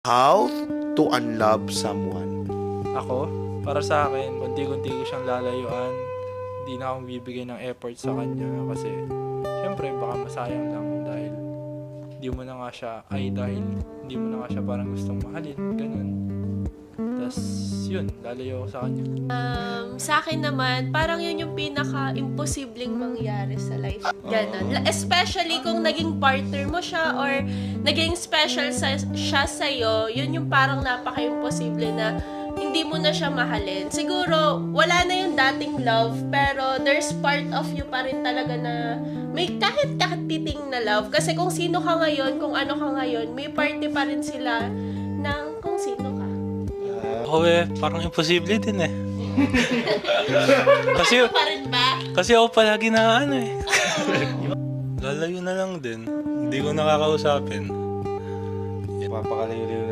How to unlove someone? Ako, para sa akin, unti-unti ko siyang lalayuan. Hindi na akong bibigay ng effort sa kanya kasi syempre baka masayang lang dahil hindi mo na nga siya dahil hindi mo na nga siya parang gustong mahalin, ganun. Tapos yun, lalayo ako sa kanya. Sa akin naman, parang yun yung pinaka-imposibleng mangyari sa life. Ganon. Especially kung naging partner mo siya or naging special siya sa'yo, yun yung parang napaka-imposible na hindi mo na siya mahalin. Siguro, wala na yung dating love, pero there's part of you pa rin talaga na may kahit titing na love. Kasi kung sino ka ngayon, kung ano ka ngayon, may party pa rin sila ng kung sino ka. Ako parang imposible din eh. kasi, Pa rin ba? kasi ako palagi na lalayo na lang din. Hindi ko nakakausapin. Papakalayo-layo na